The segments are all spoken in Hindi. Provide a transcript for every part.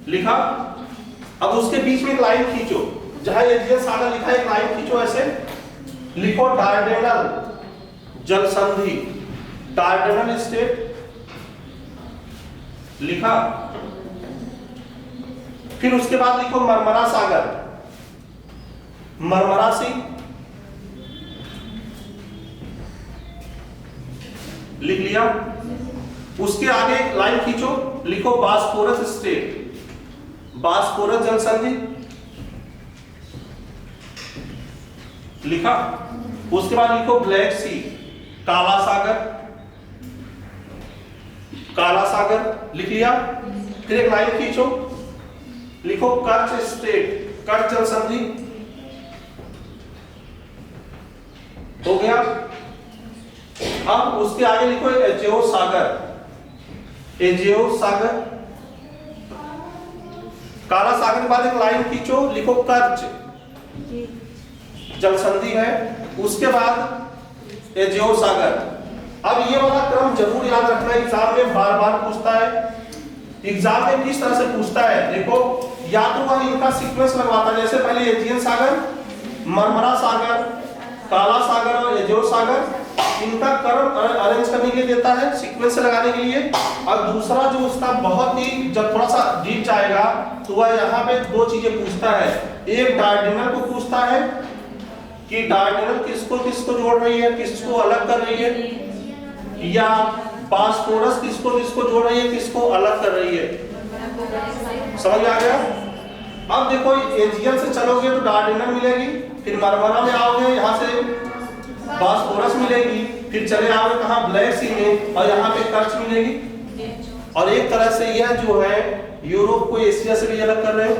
लिखा। अब उसके बीच में एक लाइन खींचो, जहां एजियन सागर लिखा है एक लाइन खींचो ऐसे, लिखो डार्डेनल जल संधि, डार्डेनल स्टेट लिखा। फिर उसके बाद लिखो मरमरा सागर, मरमरा सी लिख लिया। उसके आगे एक लाइन खींचो, लिखो बास्फोरस स्टेट, बास्फोरस जल संधि लिखा। उसके बाद लिखो ब्लैक सी, काला सागर, काला सागर लिख लिया। फिर एक लाइन खींचो, लिखो कर्च स्टेट, कर्च जल संधि हो गया। अब उसके आगे लिखो एजेओ सागर, एजेओ सागर, काला सागर के बाद एक लाइन खींचो, लिखो कर्च जल संधि है। उसके बाद एजेओ सागर। अब ये वाला क्रम जरूर याद रखना, एग्जाम में बार बार पूछता है। एग्जाम में किस तरह से पूछता है देखो, या तो वह इनका सीक्वेंस लगवाता है, जैसे पहले एजियन सागर, मरमरा सागर, काला सागर और एजेओ सागर, इनका क्रम अरेंज करने के लिए देता है, सीक्वेंस से लगाने के लिए। और दूसरा जो उसका बहुत ही जब थोड़ा सा डीप जाएगा तो वह यहाँ पे दो चीजें पूछता है। एक डार्डेनल को पूछता है कि डार्डेनल किसको किसको जोड़ रही है, किसको अलग कर रही है, या बास्फोरस किसको किसको जोड़ रही है, किसको अलग कर रही है। समझ में आ गया। अब देखो एजियन से चलोगे तो डार्डेनल मिलेगी, फिर मरमरा में आओगे यहाँ से बास्फोरस मिलेगी, फिर चले आओगे कहाँ ब्लैक सी में, और यहाँ पे कर्च मिलेगी। और एक तरह से यह जो है यूरोप को एशिया से भी अलग कर रहे हो।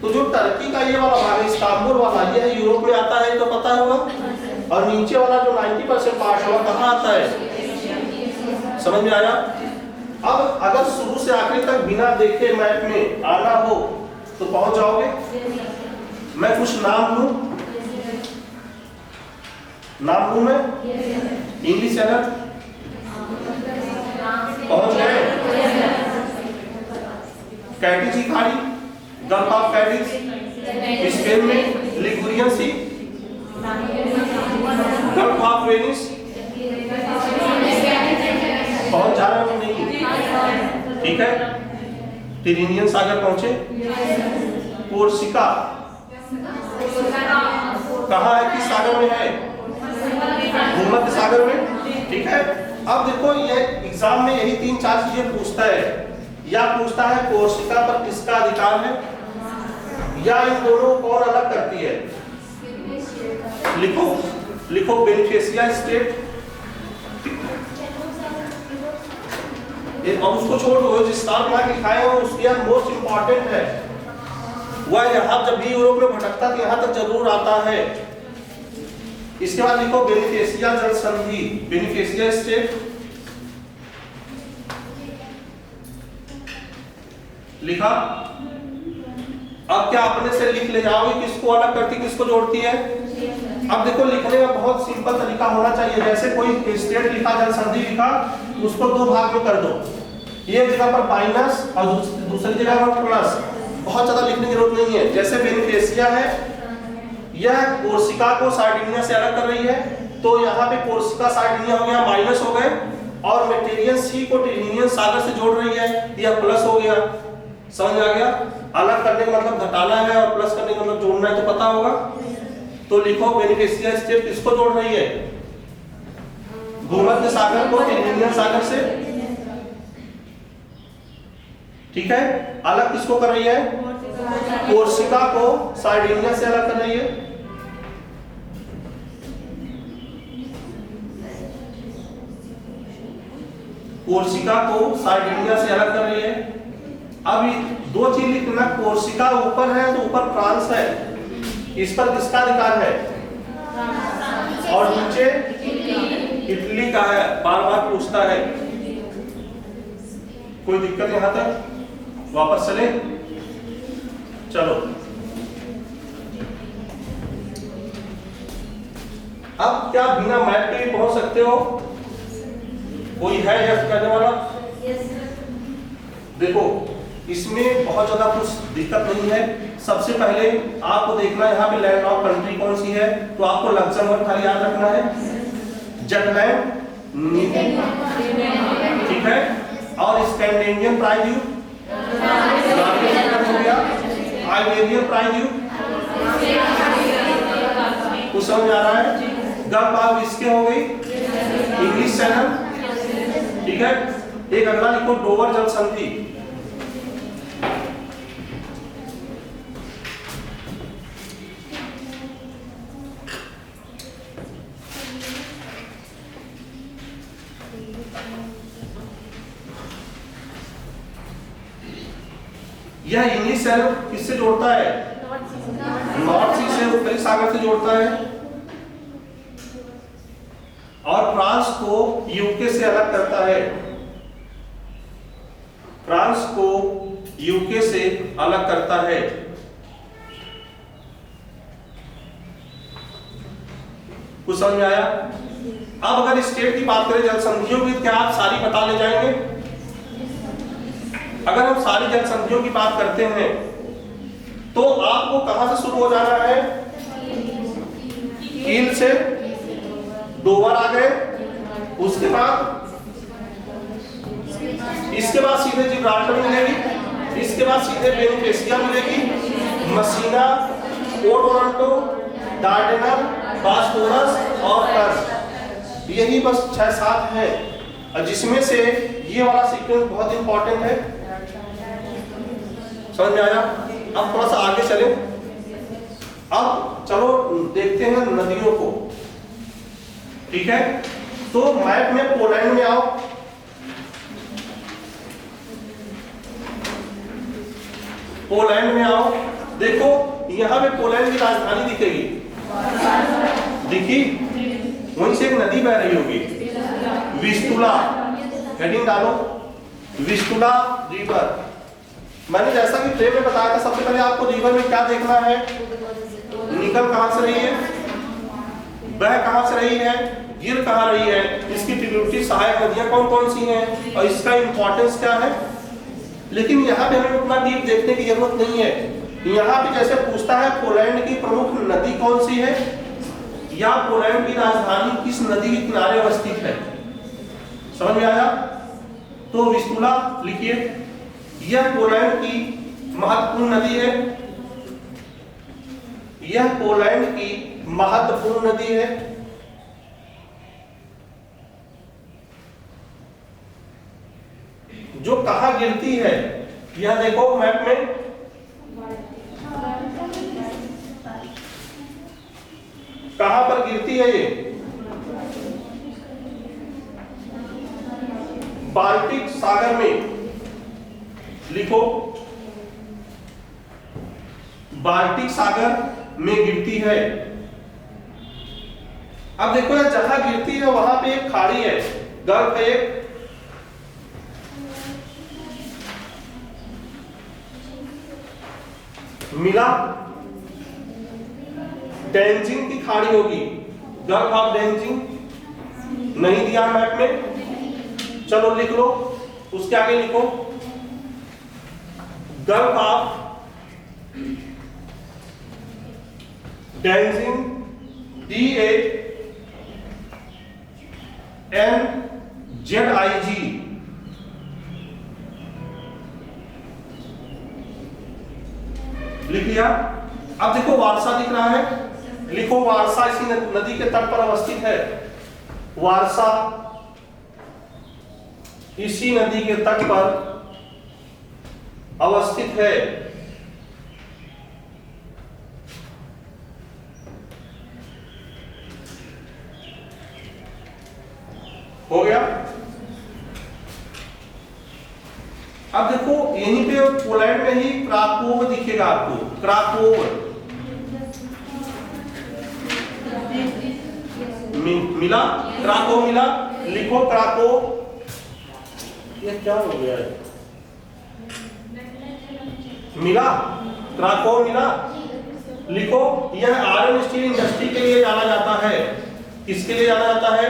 तो जो टर्की का ये वाला भाग है, इस्तांबुल वाला, ये यूरोप में आता है तो पता होगा, और नीचे वाला जो 90% पार्ट है कहाँ आता है, समझ में आया। अब अगर शुरू से आखिर तक बिना देखे मैप में आना हो तो पहुंच जाओगे। मैं कुछ नाम लूं, नाम लूं मैं, इंग्लिश चैनल पहुंच गए। कैटिस की खाड़ी, गल्फ ऑफ कैटिस, स्पेन में Ligurian sea, gulf of Venice, पहुंच जा रहे हो नहीं, ठीक है। टिरिनियन सागर पहुंचे। कोर्सिका कहाँ है, किस सागर में है, भूमध्य सागर में, ठीक है। अब देखो ये एग्जाम में यही 3-4 चीजें पूछता है, या पूछता है कोर्सिका पर किसका अधिकार है, या इन दोनों को कौन अलग करती है। लिखो, लिखो बेनिफिशिया स्टेट, और उसको छोड़ दो, जिस स्थान पर लिखाए हो उसके यहाँ मोस्ट इंपॉर्टेंट है, वह यहाँ जब भी यूरोप में भटकता तो यहाँ तक जरूर आता है। इसके बाद लिखो बेनिफिशिया जल संधि, बेनिफिशिया स्टेट लिखा। अब क्या अपने से लिख ले जाओगे, किसको अलग करती किसको जोड़ती है। अब देखो लिखने का बहुत सिंपल तरीका होना चाहिए, जैसे कोई स्टेट लिखा, जल संधि लिखा, उसको 2 भाग में कर दो, एक जगह पर माइनस और दूसरी जगह पर प्लस, बहुत ज्यादा लिखने की जरूरत नहीं है। जैसे बेनिफिशिया है, यह कोर्सिका को सार्डिनिया से अलग कर रही है, तो यहाँ पे कोर्सिका सार्डिनिया हो गया, माइनस हो गए, और मेडिटेरियन सी को टिरिनियन सागर से जोड़ रही है, यह प्लस हो गया। समझ आ गया। अलग करने का मतलब घटाना है और प्लस करने का मतलब जोड़ना है, तो पता होगा। तो लिखो बेनिफिशिया स्टेट किसको जोड़ रही है, भूमध्य सागर को टिरिनियन सागर से, ठीक है। अलग किसको कर रही है, कोर्सिका को सार्डिनिया से अलग कर रही है। कोर्सिका को सार्डिनिया से अलग कर रही है। अब 2 चीज लिखना, कोर्सिका ऊपर है तो ऊपर फ्रांस है, इस पर किसका अधिकार है, और नीचे इटली का है, बार बार पूछता है। कोई दिक्कत यहां तक, वापस चले, चलो। अब क्या बिना मैप के भी पहुंच सकते हो, कोई है यस करने वाला। देखो इसमें बहुत ज्यादा कुछ दिक्कत नहीं है। सबसे पहले आपको देखना है यहाँ पे लैंड ऑफ कंट्री कौन सी है, तो आपको लक्जमबर्ग खाली याद रखना है, जटलैंड, ठीक है, और स्कैंडिनेवियन प्राइड हो गया, आइबेरियन प्राइड, कुछ समझ आ रहा है। गल्फ ऑफ बिस्के हो गई, इंग्लिश चैनल, ठीक है। एक अगला लिखो डोवर जल संधि, यह इंग्लिश चैनल किससे जोड़ता है, नॉर्थ सी से, उत्तरी सागर से जोड़ता है, और फ्रांस को यूके से अलग करता है, फ्रांस को यूके से अलग करता है। कुछ समझ में आया। अब अगर स्टेट की बात करें जल संधियों की, क्या आप सारी बता ले जाएंगे? अगर हम सारी जल संधियों की बात करते हैं तो आपको कहां से शुरू हो जाना है, कील से डोवर आ गए, उसके बाद इसके बाद सीधे जिब्राल्टर मिलेगी, इसके बाद सीधे बेनिफेसिया मिलेगी, मसीना, ओटोरंटो, डार्डेनल, बास्टोरस और कर्स, यही बस 6-7 है, जिसमें से ये वाला सीक्वेंस बहुत इंपॉर्टेंट है। समझ में आया। अब थोड़ा सा आगे चले, अब चलो देखते हैं नदियों को, ठीक है। तो मैप में पोलैंड में आओ, पोलैंड में आओ, देखो यहां पे पोलैंड की राजधानी दिखेगी, दिखी, वहीं से एक नदी बह रही होगी, विस्टुला, हेडिंग डालो, विस्टुला रिवर। मैंने जैसा कि फ्रेम में बताया था, सबसे पहले आपको रिवर में क्या देखना है, निकल कहां से रही है, बह कहां से रही है, गिर कहां रही है, इसकी ट्रिब्यूटरी सहायक नदियां कौन कौन सी हैं और इसका इंपॉर्टेंस क्या है। लेकिन यहाँ पे हमें उतना डीप देखने की जरूरत नहीं है। यहाँ पे जैसे पूछता है पोलैंड की प्रमुख नदी कौन सी है, या पोलैंड की राजधानी किस नदी के किनारे अवस्थित है, समझ में आया। तो विस्टुला लिखिए, यह पोलैंड की महत्वपूर्ण नदी है, यह पोलैंड की महत्वपूर्ण नदी है। जो कहां गिरती है, यह देखो मैप में, कहां पर गिरती है, ये बाल्टिक सागर में, लिखो बाल्टिक सागर में गिरती है। अब देखो यार, जहां गिरती है वहां पे एक खाड़ी है, गल्फ है एक, मिला, डेंजिंग की खाड़ी होगी, गल्फ ऑफ डेंजिंग नहीं दिया मैप में, चलो लिख लो, उसके आगे लिखो गल्फ ऑफ डेंजिंग, DANZIG, लिख लिया। अब देखो वारसा दिख रहा है, लिखो वारसा इसी नदी के तट पर अवस्थित है, वारसा इसी नदी के तट पर अवस्थित है। हो गया। अब देखो यहीं पे पोलैंड में ही क्राकोव दिखेगा आपको, क्राकोव मिला, क्राकोव मिला, लिखो क्राकोव। ये क्या हो गया है, मिला, क्राकोव मिला, लिखो। यह आयरन स्टील इंडस्ट्री के लिए जाना जाता है, किसके लिए जाना जाता है,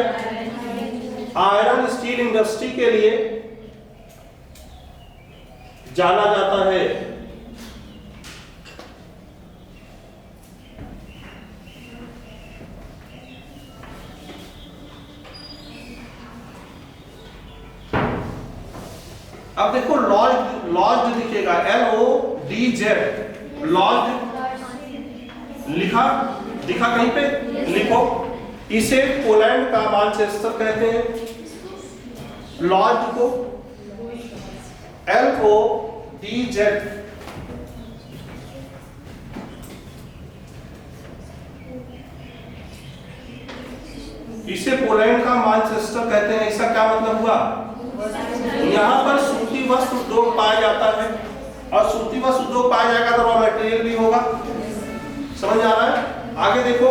आयरन स्टील इंडस्ट्री के लिए जाना जाता है। अब देखो लॉज, लॉज दिखेगा LODZ, लॉज लिखा, दिखा कहीं पे, लिखो। इसे पोलैंड का मैनचेस्टर कहते हैं। लॉज को LODZ, इसे पोलैंड का मैनचेस्टर कहते हैं। इसका क्या मतलब हुआ? यहाँ पर सूती वस्त्र उद्योग पाया जाता है, और सूती वस्त्र उद्योग पाया जाएगा तो रॉ मटेरियल भी होगा। समझ आ रहा है? आगे देखो,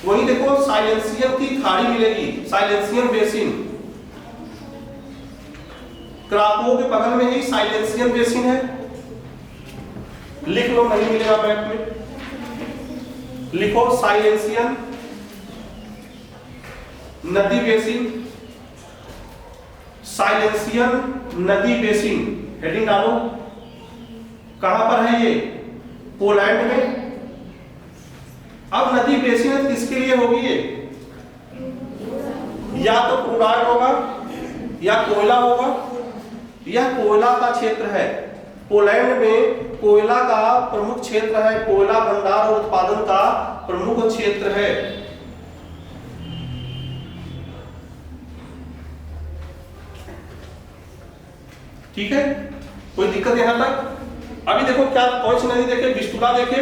वही देखो साइलेंसियन की खाड़ी मिलेगी, साइलेंसियन बेसिन। क्राको के बगल में ही साइलेंसियन बेसिन है, लिख लो, नहीं मिलेगा मैप में, लिखो साइलेंसियन नदी बेसिन, साइलेंसियन नदी बेसिन, हेडिंग डालो। कहां पर है ये? पोलैंड में। अब नदी बेसिन है, किसके लिए होगी ये? या तो क्रूड ऑयल होगा, या कोयला होगा। यह कोयला का क्षेत्र है। पोलैंड में कोयला का प्रमुख क्षेत्र है, कोयला भंडार और उत्पादन का प्रमुख क्षेत्र है। ठीक है, कोई दिक्कत यहां तक? अभी देखो क्या, कौन सी नदी देखे? विस्तुला देखे,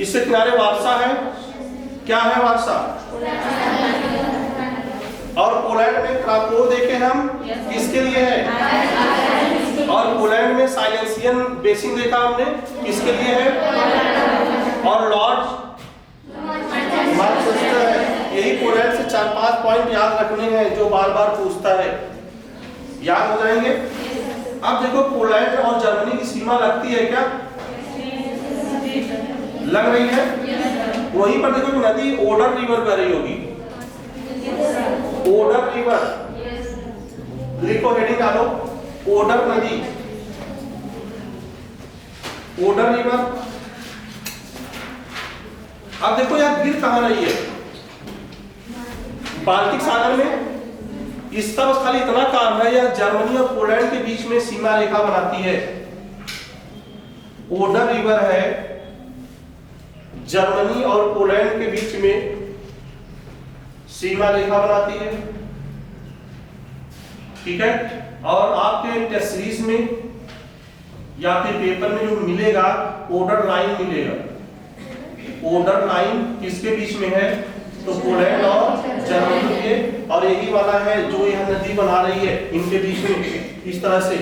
इससे किनारे वार्सा है। क्या है वार्सा? और पोलैंड में क्राको देखे हम, किसके लिए है? और पोलैंड में साइलेंसियन बेसिन देखा हमने, किसके लिए है? और लॉज मैनचेस्टर है। यही पोलैंड से 4-5 पॉइंट याद रखने हैं जो बार बार पूछता है, याद हो जाएंगे। अब देखो पोलैंड और जर्मनी की सीमा लगती है क्या? लग रही है। वहीं पर देखो नदी ओडर रिवर बह रही होगी, ओडर रिवर, लिखो, हेडिंग डालो, ओडर नदी, ओडर रिवर। अब देखो यार गिर कहां रही है? बाल्टिक सागर में। इसका बस खाली इतना काम है, यह जर्मनी और पोलैंड के बीच में सीमा रेखा बनाती है। ओडर रिवर है, जर्मनी और पोलैंड के बीच में सीमा रेखा बनाती है। ठीक है, और आपके टेस्ट सीरीज में या फिर पेपर में जो मिलेगा, ओडर लाइन मिलेगा। ओडर लाइन किसके बीच में है? तो पोलैंड और जर्मनी के, और यही वाला है जो यह नदी बना रही है इनके बीच में, इस तरह से।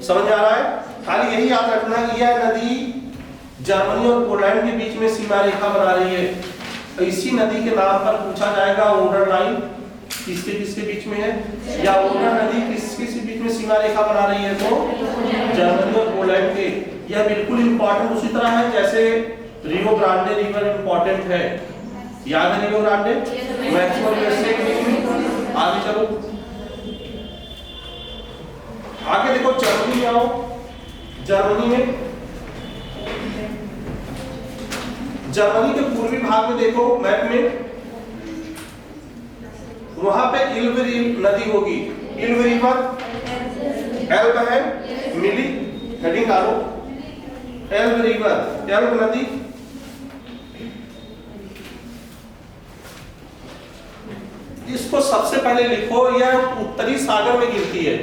समझ आ रहा है? खाली यही याद रखना कि यह नदी जर्मनी और पोलैंड के बीच में सीमा रेखा बना रही है। इसी नदी के नाम पर पूछा जाएगा ओडर लाइन किसके किसके बीच में है, या ओडर नदी किस किस बीच में सीमा रेखा बना रही है, तो जर्मनी और पोलैंड के। यह बिल्कुल इंपॉर्टेंट उसी तरह है जैसे रियो ग्रांडे रिवर इंपॉर्टेंट है। याद है रियो ग्रांडे? मैक्सिमम वेस्टे के बीच में। आगे चलो, आगे देखो जर्मनी में आओ। जर्मनी में, जर्मनी के पूर्वी भाग में देखो मैप में, वहां पे इल्ब नदी होगी। इल्ब रिवर, एल्ब है, मिली, हेडिंग डालो, एल्ब रिवर, एल्ब नदी। इसको सबसे पहले लिखो, यह उत्तरी सागर में गिरती है,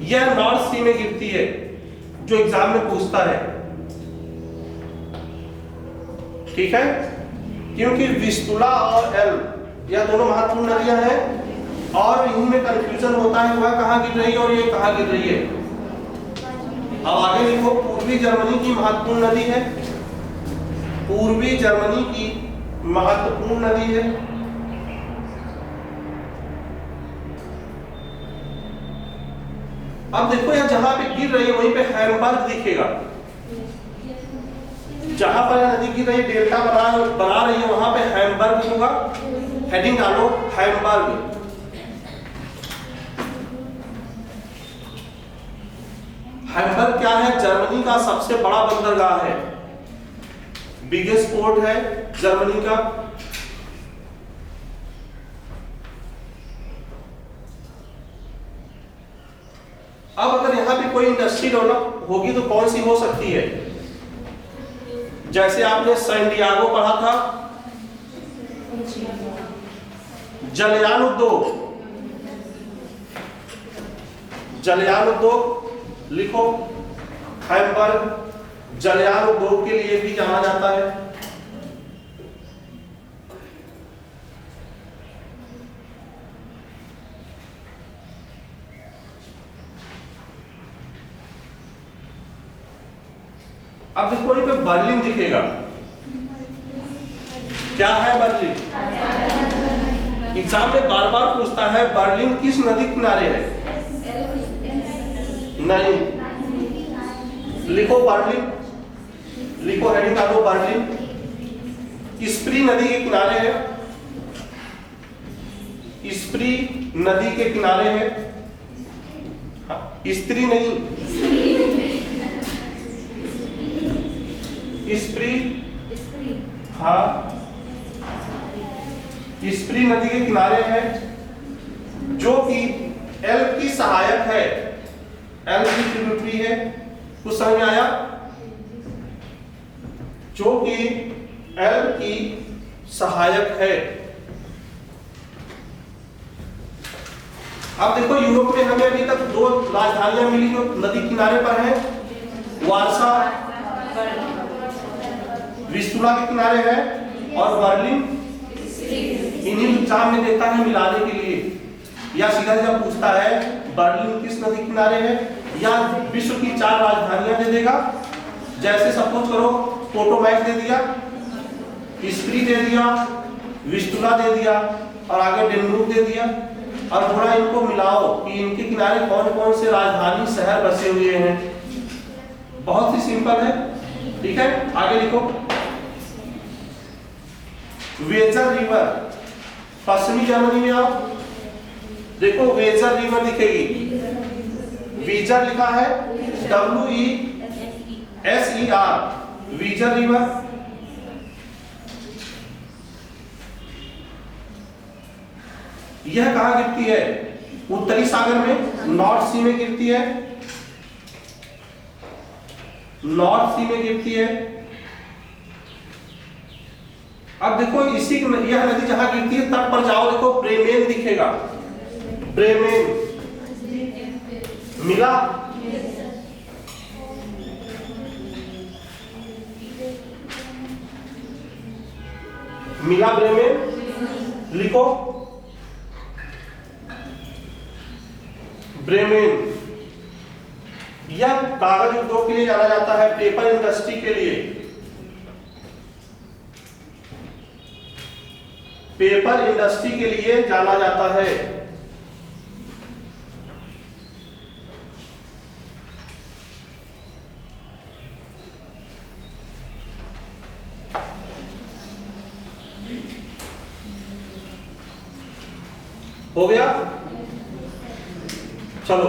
यह नॉर्थ सी में गिरती है, जो एग्जाम में पूछता है। ठीक है, क्योंकि विस्तुला और एल्ब यह दोनों महत्वपूर्ण नदियां हैं, और इन्हीं में कंफ्यूजन होता है वह कहां गिर रही है और ये कहां गिर रही है। अब आगे लिखो, पूर्वी जर्मनी की महत्वपूर्ण नदी है, पूर्वी जर्मनी की महत्वपूर्ण नदी है। अब देखो यह जहां पे गिर रही है वहीं पे हैम्बर्ग दिखेगा। जहां पर नदी गिर रही है, डेल्टा बना रही है, वहां पे हैम्बर्ग होगा। हेडिंग डालो, हैम्बर्ग। हैम्बर्ग क्या है? जर्मनी का सबसे बड़ा बंदरगाह है, बिगेस्ट पोर्ट है जर्मनी का। अब अगर यहां पे कोई इंडस्ट्री डेवलप होगी तो कौन सी हो सकती है? जैसे आपने सैन डिएगो पढ़ा था, जलयान उद्योग, जलयान उद्योग लिखो। हैम्बर्ग जलयान उद्योग के लिए भी जाना जाता है। अब देखो ये पे बर्लिन दिखेगा, क्या है बर्लिन? एग्जाम में बार बार पूछता है बर्लिन किस नदी किनारे है? नहीं, लिखो बर्लिन, लिखो हेडिंग डालो बर्लिन। स्प्री नदी के किनारे है, स्प्री नदी के किनारे है, स्त्री नहीं, स्प्री, हाँ स्प्री नदी के किनारे है, जो कि एल्ब की सहायक है, एल्ब की ट्रिब्यूटरी है। कुछ समझ में आया? जो कि एल्ब की सहायक है। अब देखो यूरोप में हमें अभी तक दो राजधानियां मिली जो नदी किनारे पर हैं, वार्सा विस्तुला के किनारे है और बर्लिन। इन्हीं एग्जाम में देता है मिलाने के लिए, या सीधा जब पूछता है बर्लिन किस नदी किनारे है, या विश्व की 4 राजधानियां दे देगा। जैसे सपोज करो पोटोमैक दे दिया, स्प्री दे दिया, विस्तुला दे दिया और आगे डेनब्रूक दे दिया, और थोड़ा इनको मिलाओ कि इनके किनारे कौन कौन से राजधानी शहर बसे हुए हैं। बहुत ही सिंपल है, ठीक है। आगे लिखो, वेजर रिवर, पश्चिमी जर्मनी में आओ, देखो वेजर रिवर दिखेगी, वीजर लिखा है WESER, वीजर रिवर। यह कहां गिरती है? उत्तरी सागर में, नॉर्थ सी में गिरती है, नॉर्थ सी में गिरती है। अब देखो इसी यह नदी जहां गिरती है तट पर जाओ, देखो ब्रेमेन दिखेगा, ब्रेमेन मिला। मिला ब्रेमेन, लिखो ब्रेमेन। यह कागज उद्योग के लिए जाना जाता है, पेपर इंडस्ट्री के लिए, पेपर इंडस्ट्री के लिए जाना जाता है। हो गया? चलो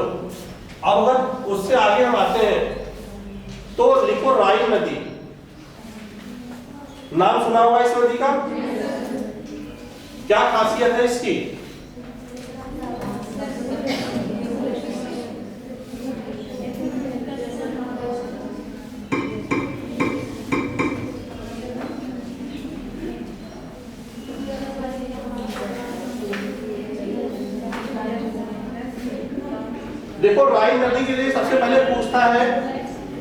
अब अगर उससे आगे हम आते हैं तो लिखो राइन नदी। नाम सुना होगा इस नदी का? क्या खासियत है इसकी? देखो राइन नदी के लिए सबसे पहले पूछता है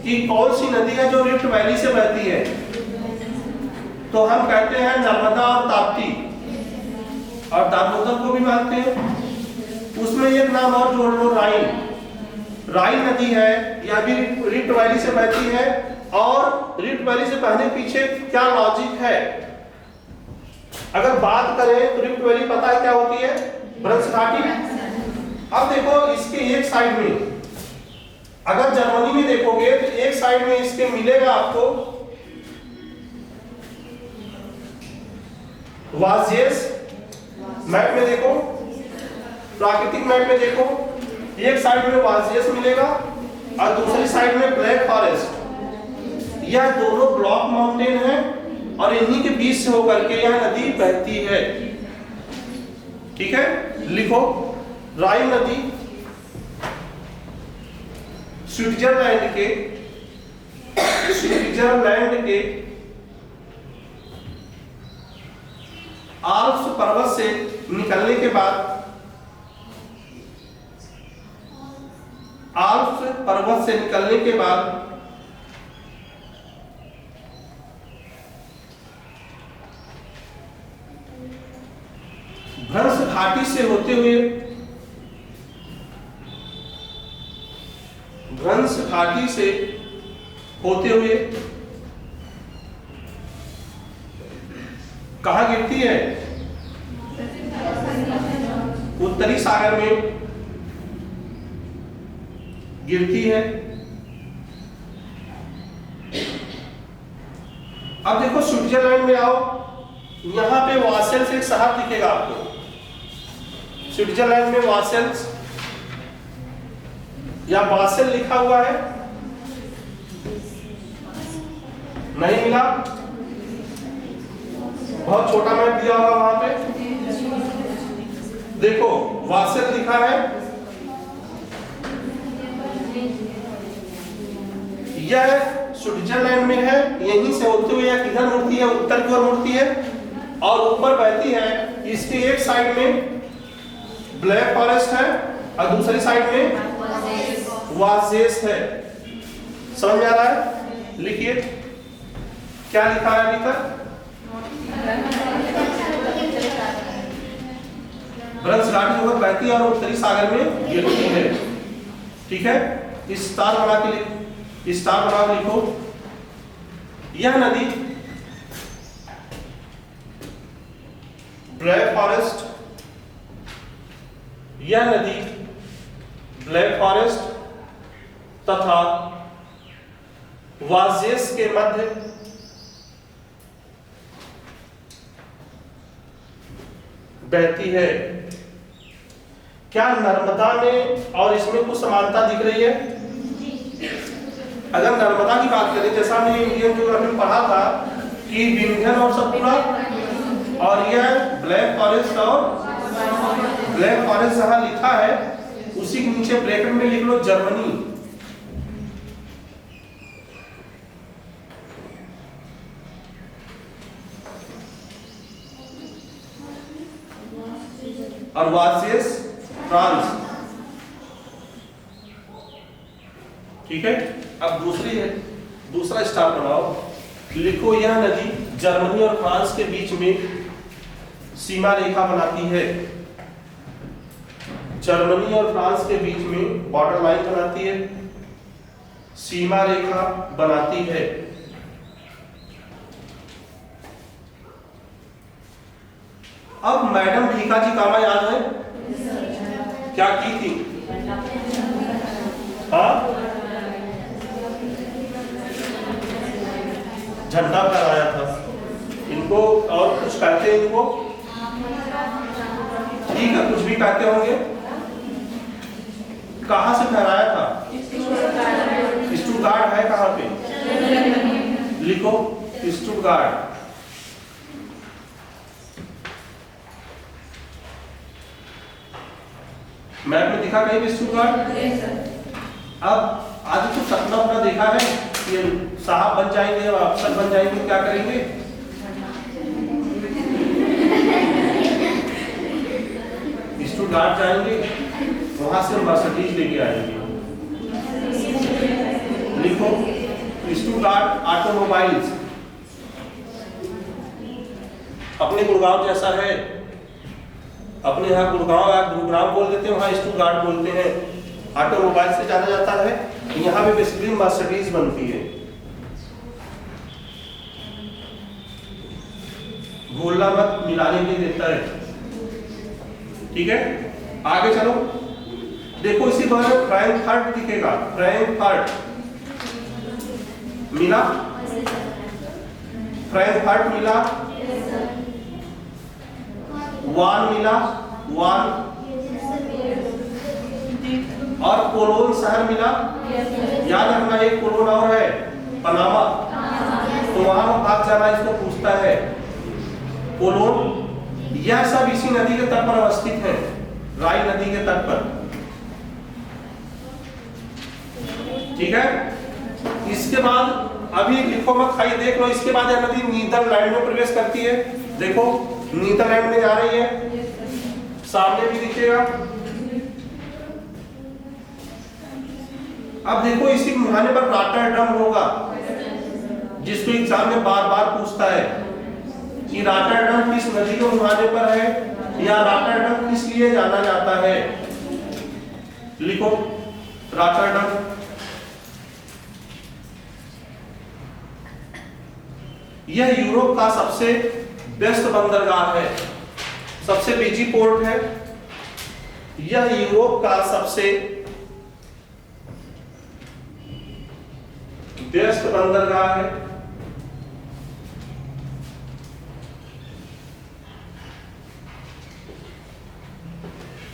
कि कौन सी नदी है जो रिफ्ट वैली से बहती है, तो हम कहते हैं नर्मदा और ताप्ती, और दामोदर को भी मानते हैं। उसमें एक नाम और जोड़ लो, राइन। राइन नदी है, यह भी रिफ्ट वैली से बहती है, और रिफ्ट वैली से बहने पीछे क्या लॉजिक है? अगर बात करें तो रिफ्ट वैली पता है क्या होती है? भ्रंश घाटी। अब देखो इसके एक साइड में, अगर जर्मनी में देखोगे तो एक साइड में इसके मिलेगा आपको वाजियस, मैप में देखो, प्राकृतिक मैप में देखो, एक साइड में वाजियस मिलेगा और दूसरी साइड में ब्लैक फॉरेस्ट। यह दोनों ब्लॉक माउंटेन है और इन्हीं के बीच से होकर के यह नदी बहती है। ठीक है, लिखो राइन नदी स्विट्जरलैंड के आल्प्स पर्वत से निकलने के बाद भ्रंश घाटी से होते हुए कहाँ गिरती है? उत्तरी सागर में गिरती है। अब देखो स्विट्जरलैंड में आओ, यहां पे वासेल्स एक शहर दिखेगा आपको। स्विट्जरलैंड में वासेल्स या बासेल लिखा हुआ है, नहीं मिला? बहुत छोटा मैप दिया होगा वहां पे, देखो वासेल लिखा है। यह स्विट्जरलैंड में है, यहीं से होते हुए यह किधर मुड़ती है? उत्तर की ओर मुड़ती है और ऊपर बहती है। इसके एक साइड में ब्लैक फॉरेस्ट है और दूसरी साइड में वासेस है। समझ में आ रहा है? लिखिए क्या लिखा है अभी तक? भ्रंश घाटी होकर बहती है और उत्तरी सागर में गिरती है। ठीक है, स्टार बना के लिखो। यह नदी ब्लैक फॉरेस्ट तथा वाजेस के मध्य बहती है। क्या नर्मदा में और इसमें कुछ समानता दिख रही है? अगर नर्मदा की बात करें, जैसा हमने इंडियन ज्योग्राफी में पढ़ा था कि विंध्यन और सतपुड़ा, और यह ब्लैक फॉरेस्ट जहां लिखा है उसी के नीचे ब्रैकेट में लिख लो जर्मनी। और वासेस फ्रांस। ठीक है, अब दूसरा स्टार बनाओ, लिखो यह नदी जर्मनी और फ्रांस के बीच में सीमा रेखा बनाती है। जर्मनी और फ्रांस के बीच में बॉर्डर लाइन बनाती है, सीमा रेखा बनाती है। अब मैडम भीखा जी कामा याद है? क्या की थी? हाँ, झंडा फहराया था इनको। और कुछ कहते हैं इनको? ठीक है, कुछ भी कहते होंगे। कहां से फहराया था? स्टुटगार्ट है कहां पे? लिखो स्टुटगार्ट। मैप में दिखा कहीं भी स्टुटगार्ट? अब आज तो सपना अपना देखा है, ये साहब बन जाएंगे, अफसर बन जाएंगे, क्या करेंगे? स्टुटगार्ट जाएंगे, वहां से मर्सिडीज लेके आएंगे। लिखो स्टुटगार्ट ऑटोमोबाइल्स। अपने गुड़गांव जैसा है, अपने यहाँ गुड़गांव बोल देते हैं, वहां स्टुटगार्ट बोलते हैं। ऑटोमोबाइल से जाना जाता है। यहाँ पे बेसिकली मर्सिडीज बनती है। भूलना मत, मिलाने के लिए देता है। ठीक है, आगे चलो। देखो इसी बार फ्रैंकफर्ट दिखेगा, फ्रैंकफर्ट मिला, फ्रैंकफर्ट मिला, वान मिला, वान और कोलोन शहर मिला, याद रखना एक कोलोन और है पनामा, तो वहां भाग जाना इसको पूछता है कोलोन। यह सब इसी नदी के तट पर अवस्थित है, राइन नदी के तट पर, ठीक है। इसके बाद अभी लिखो मत, खाली देख लो। इसके बाद यह नदी नीदरलैंड में प्रवेश करती है, देखो नीदरलैंड में जा रही है, सामने भी दिखेगा। अब देखो इसी मुहाने पर रॉटरडम होगा, जिसको एग्जाम में बार बार पूछता है कि रॉटरडम किस नदी के मुहाने पर है, या रॉटरडम किस लिए जाना जाता है। लिखो रॉटरडम। यह यूरोप का सबसे बेस्ट बंदरगाह है, सबसे बिजी पोर्ट है। यह यूरोप का सबसे बेस्ट बंदरगाह है।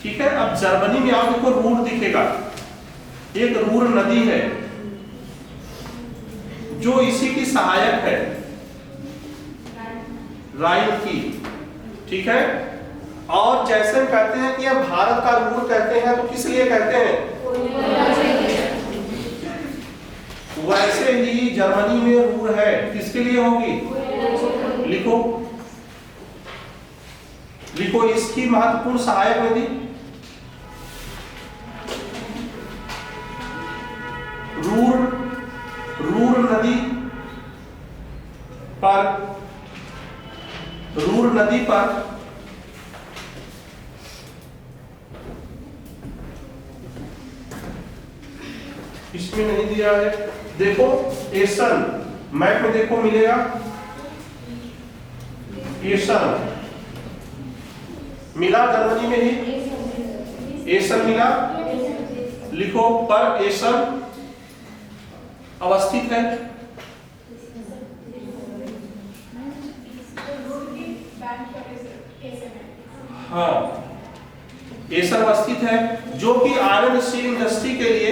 ठीक है। अब जर्मनी में आओ, देखो रूर दिखेगा, एक रूर नदी है जो इसी की सहायक है, राइन की, ठीक है। और जैसे हम कहते हैं कि यह भारत का रूर कहते हैं, तो किस लिए कहते हैं, वैसे ही जर्मनी में रूर है, किसके लिए होगी, लिखो लिखो इसकी महत्वपूर्ण सहायक नदी रूर नदी पर इसमें नहीं दिया है, देखो एसन मैप में देखो मिलेगा, एसन मिला जर्मनी में ही, एसन मिला, लिखो पर एसन अवस्थित है, हाँ एसन अवस्थित है, जो कि आयरन स्टील इंडस्ट्री के लिए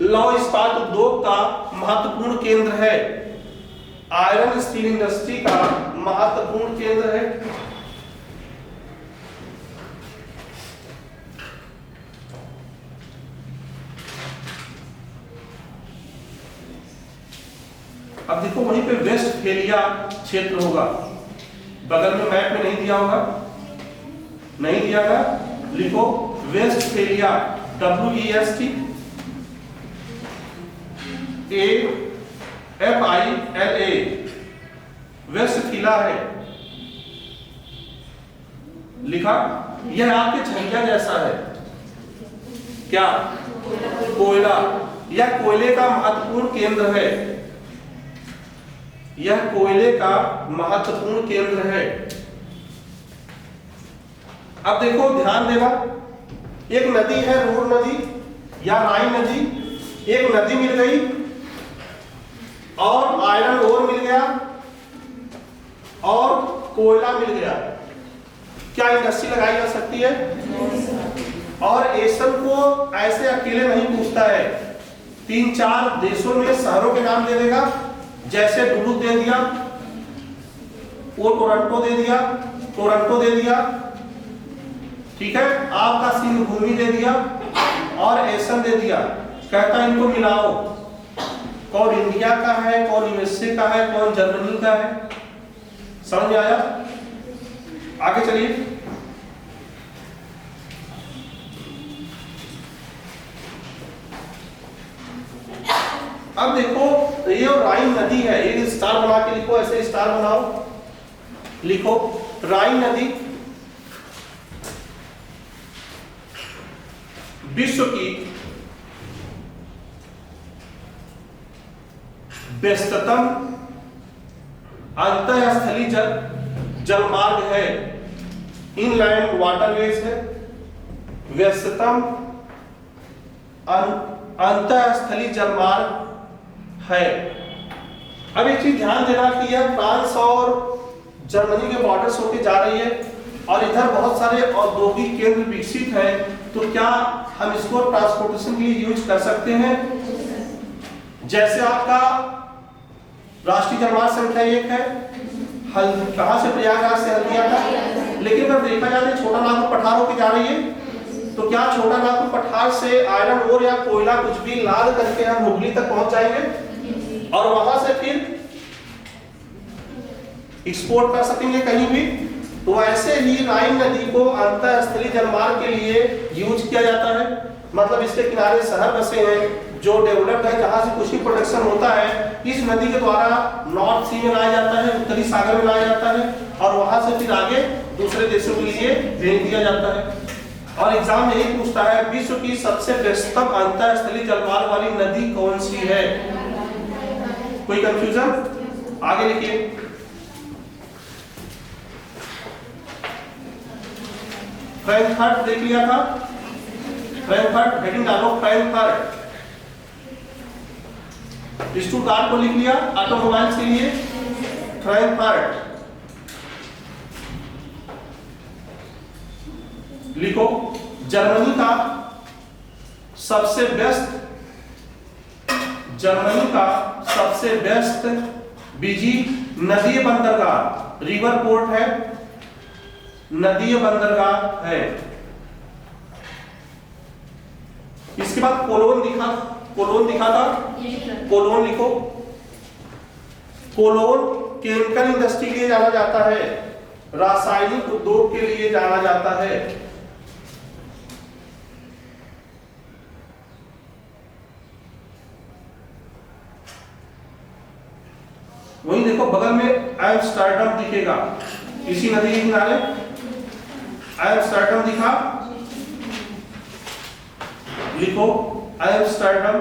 लौह इस्पात उद्योग का महत्वपूर्ण केंद्र है, आयरन स्टील इंडस्ट्री का महत्वपूर्ण केंद्र है। अब देखो वहीं पे वेस्टफेलिया क्षेत्र होगा, बगल में मैप में नहीं दिया होगा, नहीं दिया था, लिखो वेस्टफेलिया, WESTFILA, वेस्टफिला है, लिखा। यह आपके झंझा जैसा है, क्या, कोयला, यह कोयले का महत्वपूर्ण केंद्र है, यह कोयले का महत्वपूर्ण केंद्र है। अब देखो ध्यान देना, एक नदी है रूर नदी या राइन नदी, एक नदी मिल गई और आयरन ओर मिल गया और कोयला मिल गया, क्या इंडस्ट्री लगाई जा सकती है? और एसन को ऐसे अकेले नहीं पूछता है, 3-4 देशों में शहरों के नाम दे देगा, जैसे डुलुथ दे दिया, वो टोरंटो दे दिया, ठीक है, आपका सिंह भूमि दे दिया और एसन दे दिया, कहता इनको मिलाओ, कौन इंडिया का है, कौन यूएसए का है, कौन जर्मनी का है, समझ में आया? आगे चलिए। अब देखो ये राइन नदी है, एक स्टार बना के लिखो, ऐसे स्टार बनाओ, लिखो राइन नदी विश्व की व्यस्ततम अंतःस्थलीय जलमार्ग है, इनलैंड वाटरवेज है, व्यस्ततम अंतःस्थलीय जलमार्ग है। अब एक चीज ध्यान देना कि यह फ्रांस और जर्मनी के बॉर्डर से होकर जा रही है और इधर बहुत सारे औद्योगिक केंद्र विकसित है, तो क्या हम इसको ट्रांसपोर्टेशन के लिए यूज कर सकते हैं। जैसे आपका राष्ट्रीय जलमार्ग संख्या 1 है, कहां से प्रयागराज से हल्दिया का, लेकिन अगर देखा जाए तो छोटा नागपुर पठार होकर जा रही है, तो क्या छोटा नागपुर पठार से आयरन ओर या कोयला कुछ भी लाद करके हम हुगली तक पहुंच जाएंगे और वहां से फिर एक्सपोर्ट कर सकेंगे कहीं भी। तो ऐसे ही राइन नदी को अंतरस्थलीय जलमार्ग के लिए यूज किया जाता है। मतलब इसके किनारे शहर बसे हैं जो डेवलप्ड है, जहां से कुछ भी प्रोडक्शन होता है इस नदी के द्वारा नॉर्थ सी में लाया जाता है, उत्तरी सागर में लाया जाता है और वहां से फिर आगे दूसरे देशों के लिए भेज दिया जाता है। और एग्जाम में यही पूछता है विश्व की सबसे व्यस्तम अंतरस्थलीय जलमार्ग वाली नदी कौन सी है। कोई कंफ्यूजन? आगे लिखिए। फ्रैंकफर्ट देख लिया था, फ्रैंकफर्ट हेडिंग डालो फ्रैंकफर्ट। स्टुटगार्ट को लिख लिया ऑटोमोबाइल्स के लिए फ्रैंकफर्ट। लिखो जर्मनी का सबसे बेस्ट बिजी नदीय बंदरगाह रिवर पोर्ट है, नदीय बंदरगाह है। इसके बाद कोलोन दिखा था, कोलोन लिखो। कोलोन केमिकल इंडस्ट्री के लिए जाना जाता है, रासायनिक उद्योग के लिए जाना जाता है। वहीं देखो बगल में एम्स्टर्डम दिखेगा, इसी नदी के किनारे एम्स्टर्डम दिखा, लिखो एम्स्टर्डम।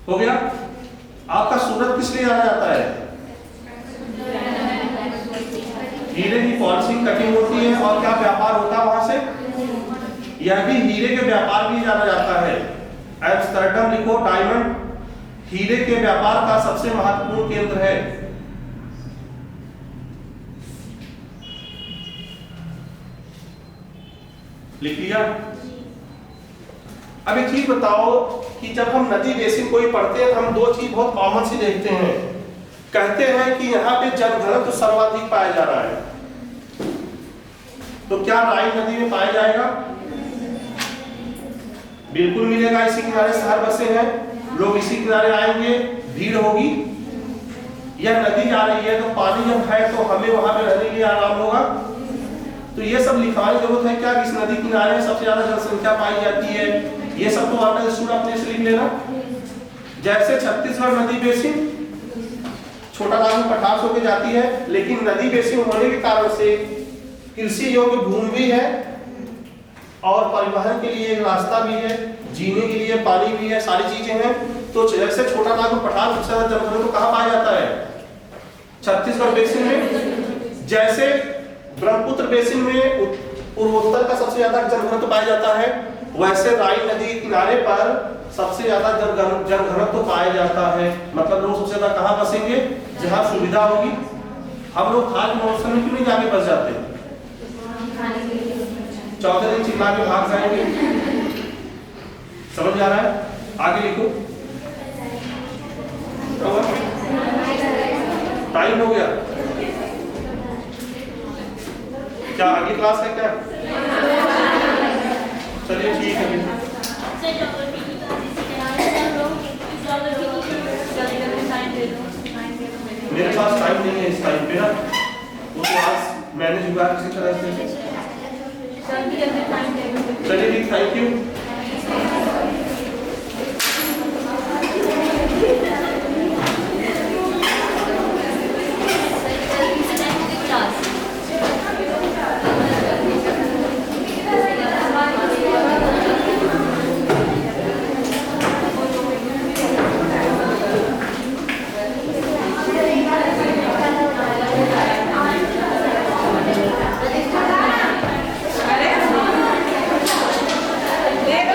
हो गया। आपका सूरत किस लिए जाना जाता है? हीरे की पॉलिशिंग कटिंग होती है और क्या व्यापार होता है वहां से, यह भी हीरे के व्यापार के लिए जाना जाता है। एम्स्टर्डम लिखो, डायमंड हीरे के व्यापार का सबसे महत्वपूर्ण केंद्र है। लिख लिया। अब एक चीज बताओ कि जब हम नदी बेसिन कोई पढ़ते हैं तो हम दो चीज बहुत कॉमन सी देखते हैं। कहते हैं कि यहाँ पे जल घनत्व तो सर्वाधिक पाया जा रहा है, तो क्या राइन नदी में पाया जाएगा? बिल्कुल मिलेगा। इसी किनारे शहर बसे हैं, लोग इसी किनारे आएंगे, भीड़ होगी। यह नदी जा रही है तो पानी जब है तो हमें वहां पे रहने के लिए आराम होगा। तो ये सब लिखवाने की जरूरत है क्या? इस नदी किनारे में सबसे ज्यादा जनसंख्या पाई जाती है, ये सब तो आपका स्टूडेंट अपने से लिख लेना। जैसे छत्तीसगढ़ नदी बेसिन छोटा नागपुर पठार होकर जाती है, लेकिन नदी बेसिन होने के कारण से कृषि योग्य भूमि भी है और परिवहन के लिए एक रास्ता भी है, जीने के लिए पानी भी है, सारी चीजें हैं। तो जैसे छोटा नागपुर पठार सबसे ज्यादा जनघनत्व कहाँ पाया जाता है? छत्तीसगढ़ बेसिन में। जैसे ब्रह्मपुत्र बेसिन में पूर्वोत्तर का सबसे ज्यादा जनघनत्व पाया जाता है, वैसे राइन नदी के किनारे पर सबसे ज्यादा जनघनत्व पाया जाता है। मतलब लोग सबसे ज्यादा कहाँ बसेंगे? जहाँ सुविधा होगी। हम लोग खाली मौसम में क्यों नहीं जाके बस जाते? चौथे दिन चिल्ला के भाग जाएंगे। समझ आ रहा है? आगे लिखो। टाइम हो गया क्या? अगली क्लास है क्या? चलिए ठीक है। मेरे पास टाइम नहीं है इस टाइम पे ना, वो क्लास मैनेज हुआ किसी तरह से। चलिए ठीक, थैंक यू।